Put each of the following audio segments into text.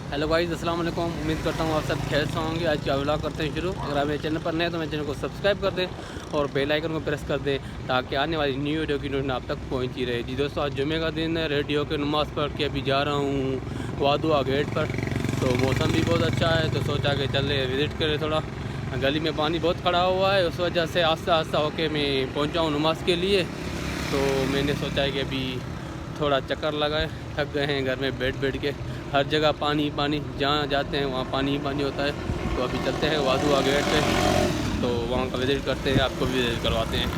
Hello guys, अस्सलाम वालेकुम। उम्मीद करता हूँ आप सब खैर से होंगे। आज का व्लॉग करते हैं शुरू। अगर आप मेरे चैनल पर नए हैं तो मेरे चैनल को सब्सक्राइब कर दें और बेल आइकन को प्रेस कर दें ताकि आने वाली न्यू वीडियो की नोटिफिकेशन आप तक पहुँचती रहे। जी दोस्तों, आज जुमे का दिन है। रेडियो के नमाज़ पढ़ के अभी जा रहा हूँ वादुआ गेट पर। तो मौसम भी बहुत अच्छा है तो सोचा कि चले विज़िट करें। थोड़ा गली में पानी बहुत खड़ा हुआ है, उस वजह से आस्ता आस्ता होके मैं पहुँचा हूँ नमाज़ के लिए। तो मैंने सोचा है कि अभी थोड़ा चक्कर लगाए, थक गए हैं घर में बैठ बैठ के। हर जगह पानी पानी, जहाँ जाते हैं वहाँ पानी ही पानी होता है। तो अभी चलते हैं वादुआ गेट पे, तो वहाँ का विज़िट करते हैं, आपको भी विज़िट करवाते हैं।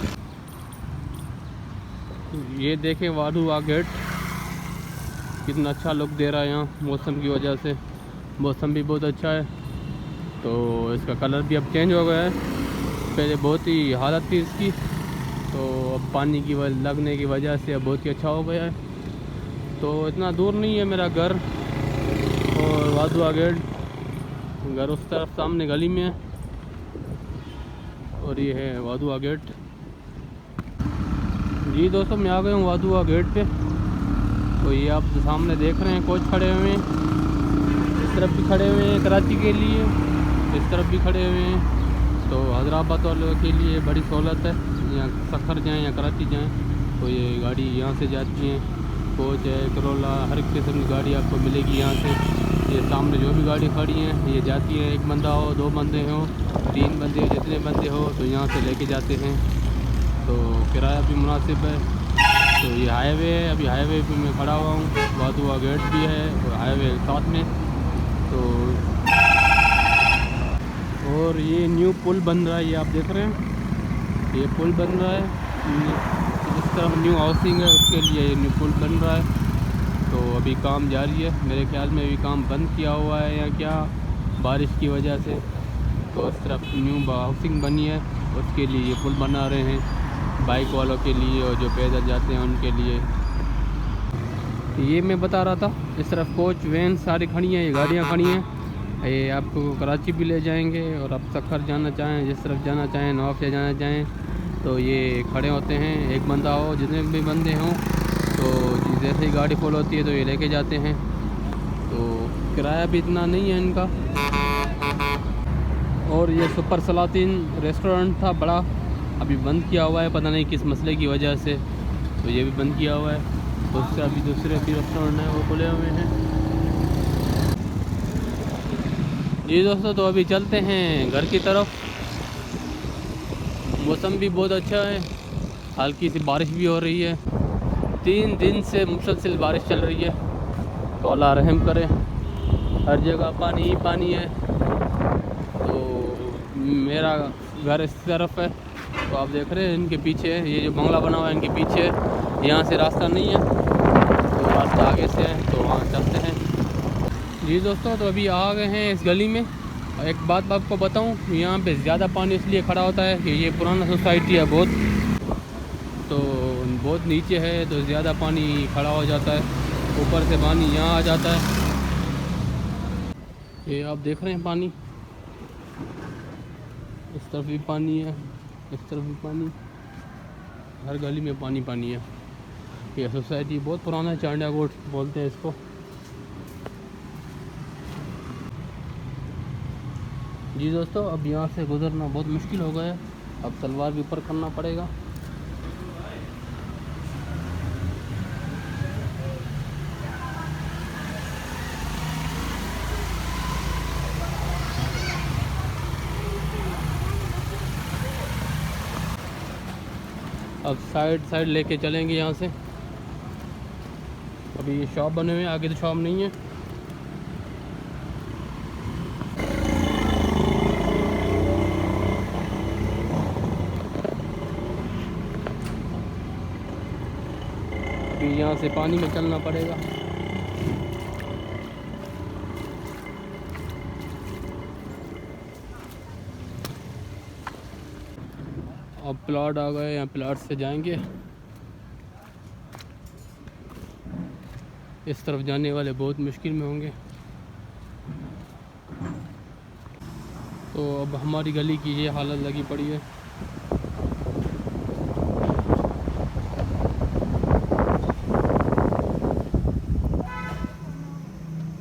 ये देखें वादुआ गेट कितना अच्छा लुक दे रहा है यहाँ मौसम की वजह से। मौसम भी बहुत अच्छा है तो इसका कलर भी अब चेंज हो गया है। पहले बहुत ही हालत थी इसकी, तो अब पानी की लगने की वजह से अब बहुत ही अच्छा हो गया है। तो इतना दूर नहीं है मेरा घर और वादुआ गेट। घर उस तरफ सामने गली में है और ये है वादुआ गेट। जी दोस्तों, मैं आ गया हूँ वादुआ गेट पे। तो ये आप सामने देख रहे हैं कोच खड़े हुए हैं, इस तरफ भी खड़े हुए हैं कराची के लिए, इस तरफ भी खड़े हुए हैं। तो हैदराबाद वालों के लिए बड़ी सहूलत है, या सखर जाएँ या कराची जाएँ तो ये गाड़ी यहाँ से जाती है। कोच है, करोला, हर किस्म की गाड़ी आपको मिलेगी यहाँ से। ये सामने जो भी गाड़ी खड़ी हैं ये जाती है। एक बंदा हो, दो बंदे हो, तीन बंदे, जितने बंदे हो तो यहाँ से लेके जाते हैं। तो किराया भी मुनासिब है। तो ये हाईवे है, अभी हाईवे पे मैं खड़ा हुआ हूँ। वादुआ गेट भी है और हाईवे साथ में। तो और ये न्यू पुल बन रहा है, ये आप देख रहे हैं, ये पुल बन रहा है। जिस तरफ न्यू हाउसिंग है उसके लिए ये न्यू पुल बन रहा है। तो अभी काम जारी है, मेरे ख्याल में अभी काम बंद किया हुआ है या क्या, बारिश की वजह से। तो उस तरफ न्यू हाउसिंग बनी है, उसके लिए ये पुल बना रहे हैं बाइक वालों के लिए और जो पैदल जाते हैं उनके लिए। ये मैं बता रहा था, इस तरफ कोच वैन सारी खड़ी हैं, ये गाड़ियाँ खड़ी हैं। ये आपको कराची भी ले जाएंगे और आप सखर जाना चाहें, जिस तरफ जाना चाहें, नवाबशा जाना चाहें तो ये खड़े होते हैं। एक बंदा हो, जितने भी बंदे हों, तो जैसे ही गाड़ी फुल होती है तो ये लेके जाते हैं। तो किराया भी इतना नहीं है इनका। और ये सुपर सलातीन रेस्टोरेंट था बड़ा, अभी बंद किया हुआ है, पता नहीं किस मसले की वजह से, तो ये भी बंद किया हुआ है। उससे अभी दूसरे भी रेस्टोरेंट हैं वो खुले हुए हैं। जी दोस्तों, तो अभी चलते हैं घर की तरफ। मौसम भी बहुत अच्छा है, हल्की सी बारिश भी हो रही है। 3 दिन से मुसलसल बारिश चल रही है, तो अल्लाह रहम करे। हर जगह पानी ही पानी है। तो मेरा घर इस तरफ है, तो आप देख रहे हैं इनके पीछे ये जो बंगला बना हुआ है इनके पीछे, यहाँ से रास्ता नहीं है, तो रास्ता आगे से है, तो वहाँ चलते हैं। जी दोस्तों, तो अभी आ गए हैं इस गली में। एक बात आपको बताऊं, यहाँ पे ज़्यादा पानी इसलिए खड़ा होता है कि ये पुराना सोसाइटी है बहुत, तो बहुत नीचे है तो ज़्यादा पानी खड़ा हो जाता है, ऊपर से पानी यहाँ आ जाता है। ये आप देख रहे हैं पानी, इस तरफ भी पानी है, इस तरफ भी पानी, हर गली में पानी पानी है। ये सोसाइटी बहुत पुराना है, चांडिया कोट बोलते हैं इसको। जी दोस्तों, अब यहाँ से गुज़रना बहुत मुश्किल हो गया है, अब तलवार भी ऊपर करना पड़ेगा। अब साइड साइड लेके चलेंगे यहाँ से। अभी ये शॉप बने हुए हैं, आगे तो शॉप नहीं है। अभी यहाँ से पानी में चलना पड़ेगा। अब प्लाट आ गए, यहाँ प्लाट से जाएंगे। इस तरफ जाने वाले बहुत मुश्किल में होंगे। तो अब हमारी गली की ये हालत लगी पड़ी है।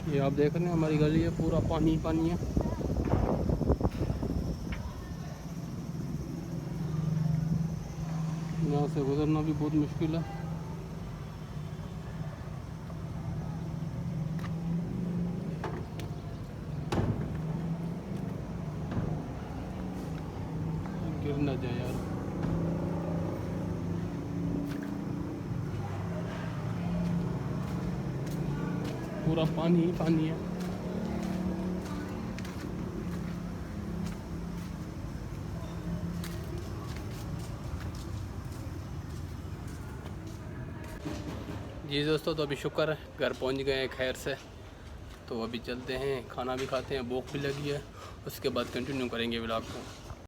ये आप देख रहे हैं हमारी गली है, पूरा पानी पानी है। यहाँ से गुजरना भी बहुत मुश्किल है। गिर ना जाए यार। पूरा पानी ही पानी है। जी दोस्तों, तो अभी शुक्र है घर पहुंच गए हैं खैर से। तो अभी चलते हैं, खाना भी खाते हैं, भूख भी लगी है, उसके बाद कंटिन्यू करेंगे व्लॉग को।